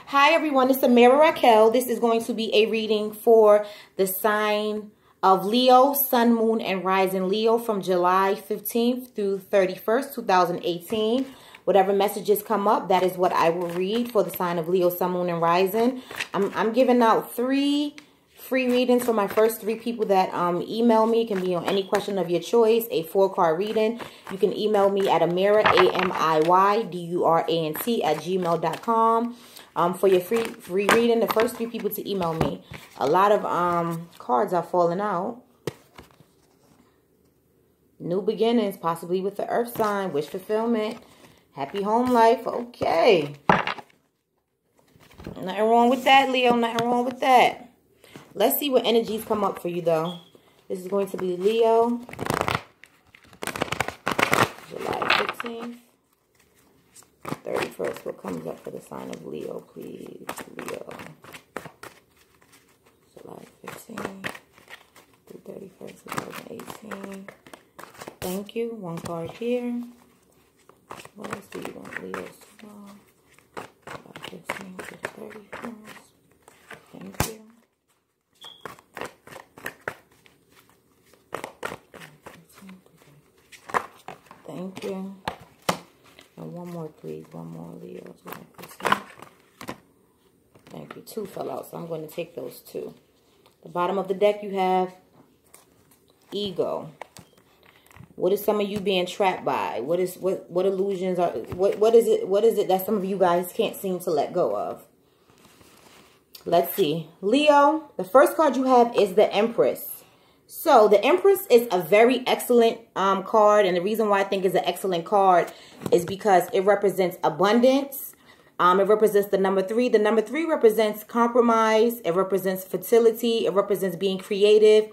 Hi everyone, it's Amira Raquel. This is going to be a reading for the sign of Leo, Sun, Moon, and Rising Leo from July 15th through 31st, 2018. Whatever messages come up, that is what I will read for the sign of Leo, Sun, Moon, and Rising. I'm giving out 3 free readings for my first 3 people that email me. It can be on any question of your choice, a 4-card reading. You can email me at Amira, AMIYDURANT @gmail.com. For your free reading, the first 3 people to email me. A lot of cards are falling out. New beginnings, possibly with the earth sign, wish fulfillment, happy home life. Okay. Nothing wrong with that, Leo. Nothing wrong with that. Let's see what energies come up for you, though. This is going to be Leo, July 15th. 31st, what comes up for the sign of Leo, please? Leo, July 15th through 31st, 2018. Thank you. 1 card here. What else do you want, Leo? July 15th to the 31st. Thank you. Thank you. And 1 more, please. 1 more, Leo. Thank you. 2 fell out, so I'm going to take those 2. The bottom of the deck, you have ego. What is some of you being trapped by? What illusions are? What is it that some of you guys can't seem to let go of? Let's see, Leo. The first card you have is the Empress. So the Empress is a very excellent card, and the reason why I think it's an excellent card is because it represents abundance. It represents the number 3. The number 3 represents compromise. It represents fertility. It represents being creative.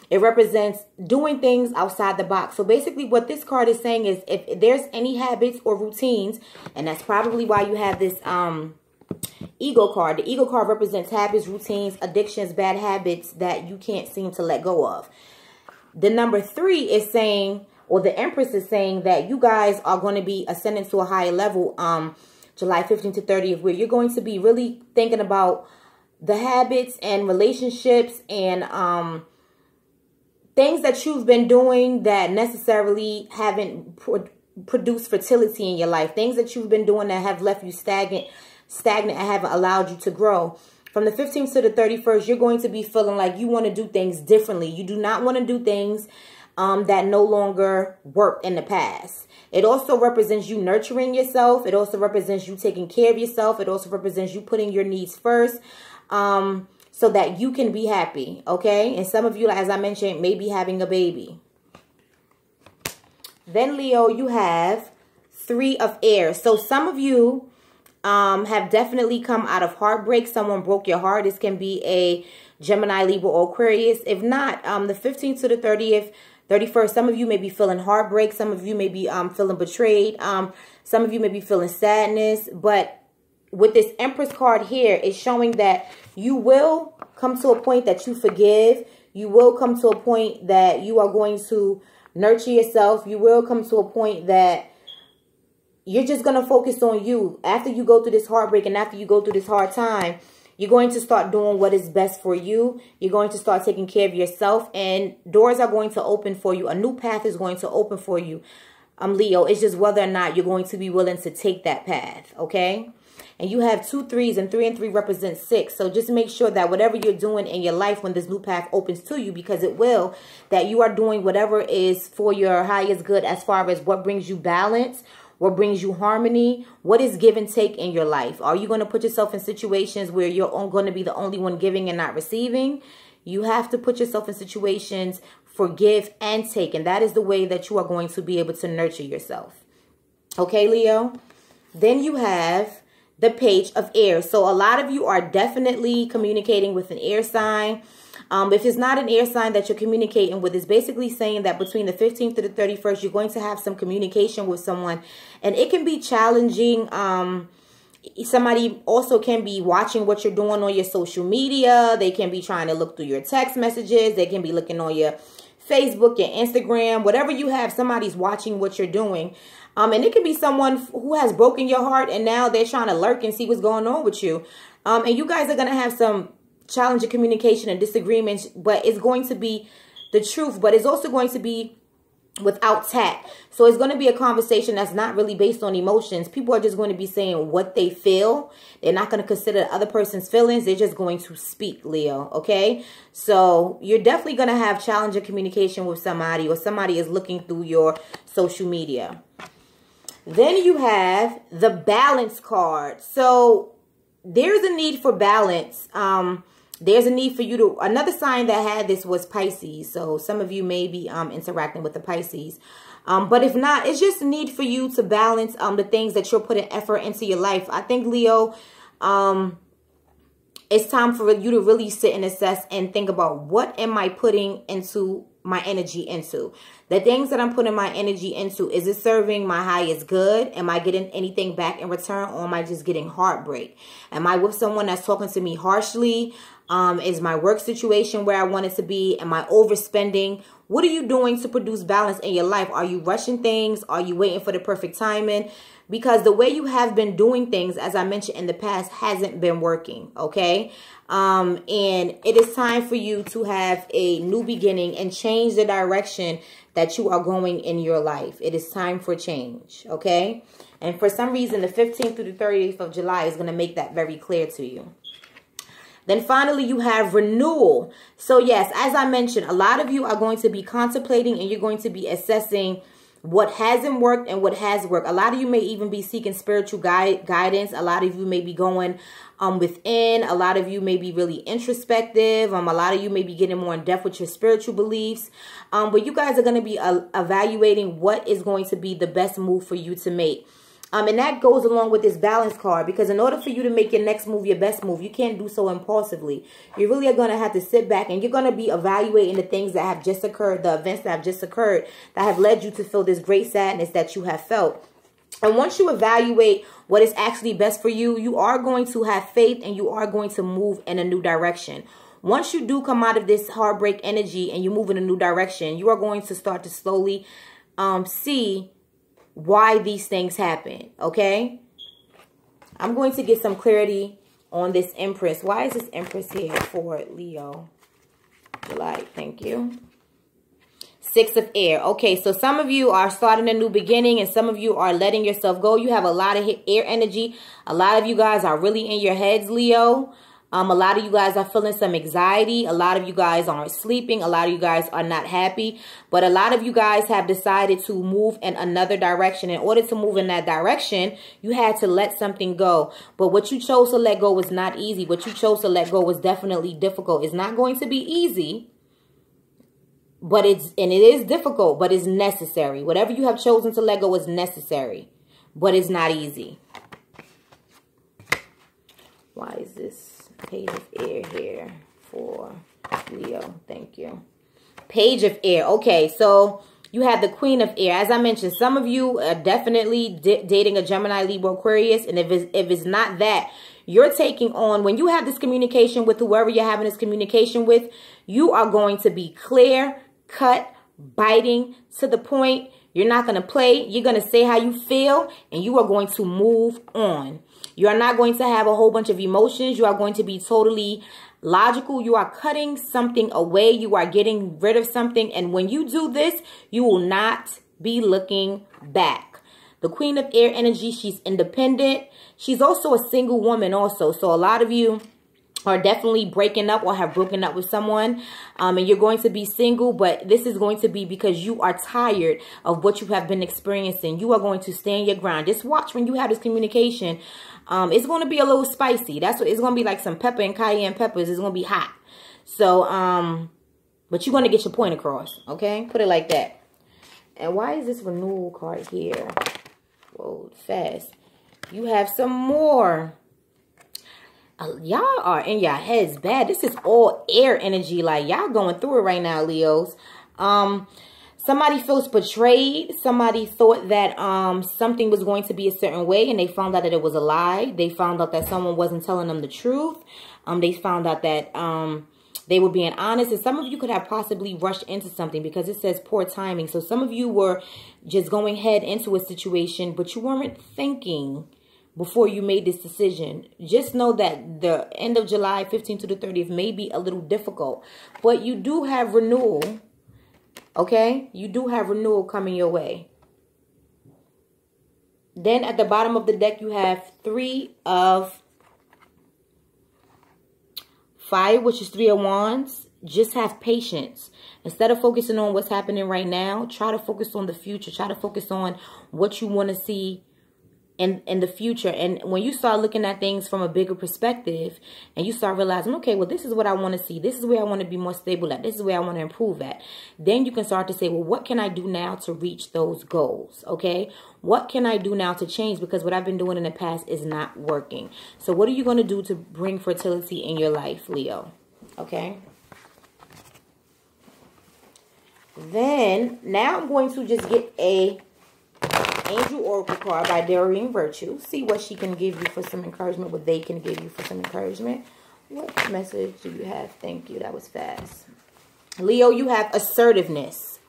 It represents doing things outside the box. So basically what this card is saying is if there's any habits or routines, and that's probably why you have this ego card. The ego card represents habits, routines, addictions, bad habits that you can't seem to let go of. The number 3 is saying, or the Empress is saying, that you guys are going to be ascending to a higher level July 15th to 30th, where you're going to be really thinking about the habits and relationships and things that you've been doing that necessarily haven't produced fertility in your life. Things that you've been doing that have left you stagnant and haven't allowed you to grow. From the 15th to the 31st, you're going to be feeling like you want to do things differently. You do not want to do things that no longer worked in the past. It also represents you nurturing yourself. It also represents you taking care of yourself. It also represents you putting your needs first so that you can be happy, okay? And some of you, as I mentioned, may be having a baby. Then, Leo, you have 3 of Air. So some of you have definitely come out of heartbreak. Someone broke your heart. This can be a Gemini, Libra, or Aquarius. If not, the 15th to the 31st, some of you may be feeling heartbreak. Some of you may be feeling betrayed. Some of you may be feeling sadness. But with this Empress card here, it's showing that you will come to a point that you forgive. You will come to a point that you are going to nurture yourself. You will come to a point that you're just going to focus on you. After you go through this heartbreak and after you go through this hard time, you're going to start doing what is best for you. You're going to start taking care of yourself, and doors are going to open for you. A new path is going to open for you, Leo. It's just whether or not you're going to be willing to take that path, okay? And you have 2 3s, and 3 and 3 represents 6. So just make sure that whatever you're doing in your life when this new path opens to you, because it will, that you are doing whatever is for your highest good as far as what brings you balance, what brings you harmony, what is give and take in your life. Are you going to put yourself in situations where you're going to be the only one giving and not receiving? You have to put yourself in situations for give and take, and that is the way that you are going to be able to nurture yourself. Okay, Leo? Then you have the Page of Air. So a lot of you are definitely communicating with an air sign. If it's not an air sign that you're communicating with, it's basically saying that between the 15th to the 31st, you're going to have some communication with someone. And it can be challenging. Somebody also can be watching what you're doing on your social media. They can be trying to look through your text messages. They can be looking on your Facebook, your Instagram, whatever you have, somebody's watching what you're doing. And it could be someone who has broken your heart and now they're trying to lurk and see what's going on with you. And you guys are going to have some challenging communication and disagreements, but it's going to be the truth, but it's also going to be without tact. So it's going to be a conversation that's not really based on emotions. People are just going to be saying what they feel. They're not going to consider the other person's feelings. They're just going to speak, Leo. Okay. So you're definitely going to have challenging communication with somebody, or somebody is looking through your social media. Then you have the balance card. So there's a need for balance. There's a need for you to, another sign that had this was Pisces. So some of you may be interacting with the Pisces. But if not, it's just a need for you to balance the things that you're putting effort into your life. I think, Leo, it's time for you to really sit and assess and think about, what am I putting into my energy into? The things that I'm putting my energy into, is it serving my highest good? Am I getting anything back in return, or am I just getting heartbreak? Am I with someone that's talking to me harshly? Is my work situation where I want it to be? Am I overspending? What are you doing to produce balance in your life? Are you rushing things? Are you waiting for the perfect timing? Because the way you have been doing things, as I mentioned in the past, hasn't been working, okay? And it is time for you to have a new beginning and change the direction that you are going in your life. It is time for change, okay? And for some reason, the 15th through the 30th of July is going to make that very clear to you. Then finally, you have renewal. So yes, as I mentioned, a lot of you are going to be contemplating and you're going to be assessing what hasn't worked and what has worked. A lot of you may even be seeking spiritual guidance. A lot of you may be going within. A lot of you may be really introspective. A lot of you may be getting more in depth with your spiritual beliefs. But you guys are going to be evaluating what is going to be the best move for you to make. And that goes along with this balance card, because in order for you to make your next move your best move, you can't do so impulsively. You really are going to have to sit back and you're going to be evaluating the things that have just occurred, the events that have just occurred that have led you to feel this great sadness that you have felt. And once you evaluate what is actually best for you, you are going to have faith and you are going to move in a new direction. Once you do come out of this heartbreak energy and you move in a new direction, you are going to start to slowly see why these things happen, okay? I'm going to get some clarity on this Empress. Why is this Empress here for Leo? July, thank you. Six of Air. Okay, so some of you are starting a new beginning and some of you are letting yourself go. You have a lot of air energy. A lot of you guys are really in your heads, Leo. A lot of you guys are feeling some anxiety. A lot of you guys aren't sleeping. A lot of you guys are not happy. But a lot of you guys have decided to move in another direction. In order to move in that direction, you had to let something go. But what you chose to let go was not easy. What you chose to let go was definitely difficult. It's not going to be easy. But it is difficult, but it's necessary. Whatever you have chosen to let go is necessary. But it's not easy. Why is this Page of Air here for Leo? Thank you. Page of Air. Okay, so you have the Queen of Air. As I mentioned, some of you are definitely dating a Gemini, Libra, Aquarius. And if it's not that, you're taking on, when you have this communication with whoever you're having this communication with, you are going to be clear, cut, biting, to the point. You're not going to play. You're going to say how you feel, and you are going to move on. You are not going to have a whole bunch of emotions. You are going to be totally logical. You are cutting something away. You are getting rid of something. And when you do this, you will not be looking back. The Queen of Air energy, she's independent. She's also a single woman also. So a lot of you are definitely breaking up or have broken up with someone, and you're going to be single, but this is going to be because you are tired of what you have been experiencing. You are going to stand your ground. Just watch when you have this communication. It's going to be a little spicy. That's what it's going to be, like some pepper and cayenne peppers. It's going to be hot. So, but you're going to get your point across, okay? Put it like that. And why is this renewal card here? Whoa, fast. You have some more. Y'all are in your heads bad. This is all air energy. Like, y'all going through it right now, Leos. Somebody feels betrayed. Somebody thought that something was going to be a certain way, and they found out that it was a lie. They found out that someone wasn't telling them the truth. They found out that They were being honest, and some of you could have possibly rushed into something because it says poor timing. So some of you were just going head into a situation, but you weren't thinking before you made this decision. Just know that the end of July 15th to the 30th may be a little difficult, but you do have renewal, okay? You do have renewal coming your way. Then at the bottom of the deck, you have 3 of Fire, which is 3 of Wands. Just have patience. Instead of focusing on what's happening right now, try to focus on the future. Try to focus on what you want to see in the future. And when you start looking at things from a bigger perspective and you start realizing, okay, well, this is what I want to see. This is where I want to be more stable at. This is where I want to improve at. Then you can start to say, well, what can I do now to reach those goals? Okay. What can I do now to change? Because what I've been doing in the past is not working. So what are you going to do to bring fertility in your life, Leo? Okay. Then now I'm going to just get a Angel Oracle card by Doreen Virtue. See what she can give you for some encouragement, what they can give you for some encouragement. What message do you have? Thank you. That was fast. Leo, you have assertiveness.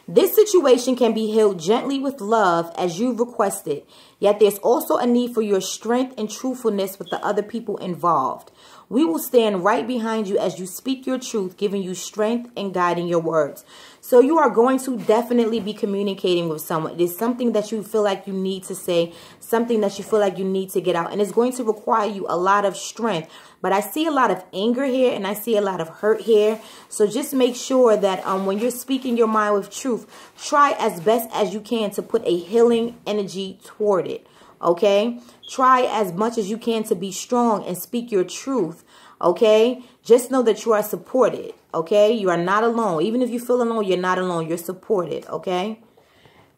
This situation can be healed gently with love as you've requested. Yet there's also a need for your strength and truthfulness with the other people involved. We will stand right behind you as you speak your truth, giving you strength and guiding your words. So you are going to definitely be communicating with someone. It is something that you feel like you need to say, something that you feel like you need to get out. And it's going to require you a lot of strength. But I see a lot of anger here and I see a lot of hurt here. So just make sure that when you're speaking your mind with truth, try as best as you can to put a healing energy toward it. Okay? Try as much as you can to be strong and speak your truth. Okay? Just know that you are supported. Okay? You are not alone. Even if you feel alone, you're not alone. You're supported. Okay?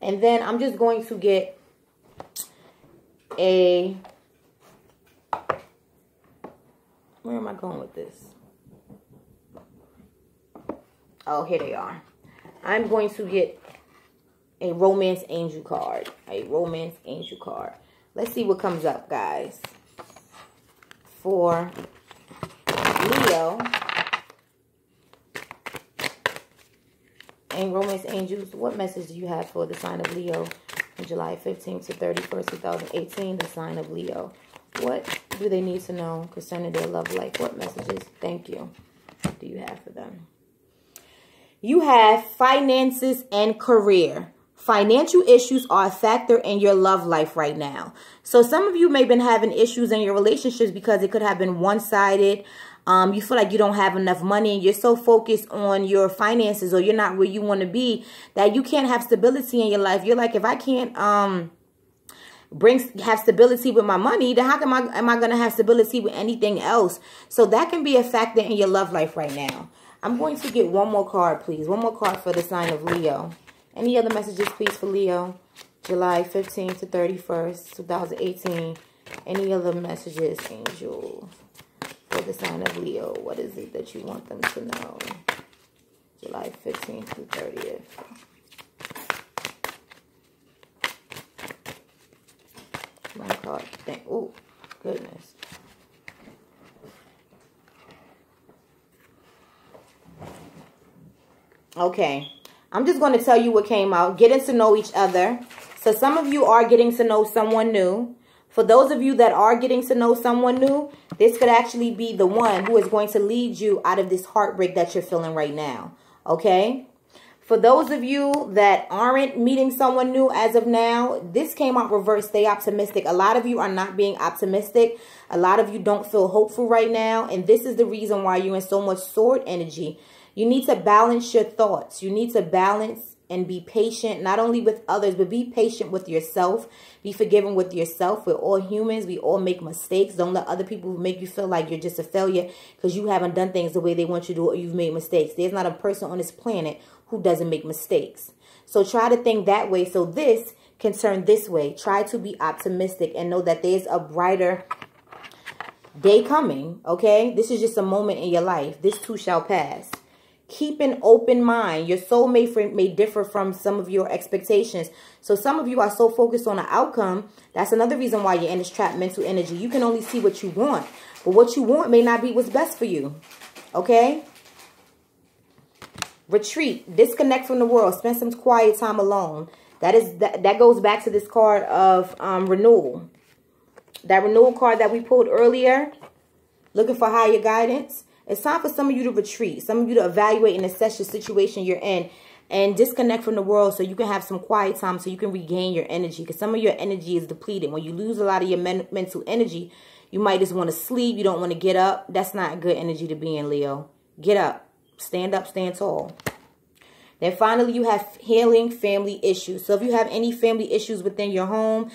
And then I'm just going to get a... Where am I going with this? Oh, here they are. I'm going to get a Romance Angel card. A Romance Angel card. Let's see what comes up, guys. For Leo and Romance Angels, what message do you have for the sign of Leo on July 15th to 31st, 2018? The sign of Leo. What do they need to know concerning their love life? What messages, thank you, do you have for them? You have finances and career. Financial issues are a factor in your love life right now. So some of you may have been having issues in your relationships because it could have been one-sided. You feel like you don't have enough money and you're so focused on your finances or you're not where you want to be that you can't have stability in your life. You're like, if I can't have stability with my money, then how am I going to have stability with anything else? So that can be a factor in your love life right now. I'm going to get one more card, please. One more card for the sign of Leo. Any other messages, please, for Leo? July 15th to 31st, 2018. Any other messages, Angel, for the sign of Leo? What is it that you want them to know? July 15th to 30th. My card. Oh, goodness. Okay. I'm just going to tell you what came out. Getting to know each other. So some of you are getting to know someone new. For those of you that are getting to know someone new, this could actually be the one who is going to lead you out of this heartbreak that you're feeling right now. Okay? For those of you that aren't meeting someone new as of now, this came out reversed. Stay optimistic. A lot of you are not being optimistic. A lot of you don't feel hopeful right now. And this is the reason why you're in so much sword energy. You need to balance your thoughts. You need to balance and be patient, not only with others, but be patient with yourself. Be forgiving with yourself. We're all humans. We all make mistakes. Don't let other people make you feel like you're just a failure because you haven't done things the way they want you to or you've made mistakes. There's not a person on this planet who doesn't make mistakes. So try to think that way so this can turn this way. Try to be optimistic and know that there's a brighter day coming, okay? This is just a moment in your life. This too shall pass. Keep an open mind. Your soul may differ from some of your expectations. So some of you are so focused on the outcome. That's another reason why you're in this trapped mental energy. You can only see what you want. But what you want may not be what's best for you. Okay? Retreat. Disconnect from the world. Spend some quiet time alone. That goes back to this card of renewal. That renewal card that we pulled earlier. Looking for higher guidance. It's time for some of you to retreat. Some of you to evaluate and assess your situation you're in. And disconnect from the world so you can have some quiet time so you can regain your energy. Because some of your energy is depleted. When you lose a lot of your mental energy, you might just want to sleep. You don't want to get up. That's not good energy to be in, Leo. Get up. Stand up. Stand tall. Then finally, you have healing family issues. So if you have any family issues within your home,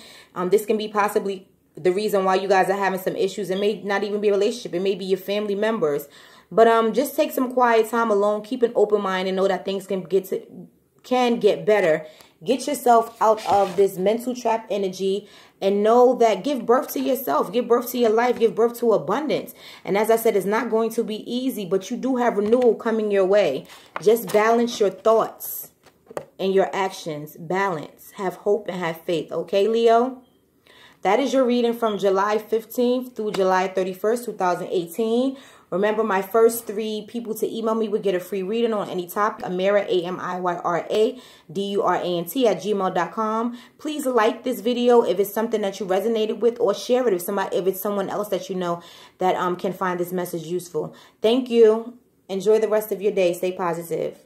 this can be possibly the reason why you guys are having some issues. It may not even be a relationship. It may be your family members. But just take some quiet time alone. Keep an open mind and know that things can get better. Get yourself out of this mental trap energy and know that give birth to yourself. Give birth to your life. Give birth to abundance. And as I said, it's not going to be easy, but you do have renewal coming your way. Just balance your thoughts and your actions. Balance. Have hope and have faith. Okay, Leo? That is your reading from July 15th through July 31st, 2018. Remember, my first 3 people to email me would get a free reading on any topic. Amira, AMIYRADURANT@gmail.com. Please like this video if it's something that you resonated with, or share it if it's someone else that you know that can find this message useful. Thank you. Enjoy the rest of your day. Stay positive.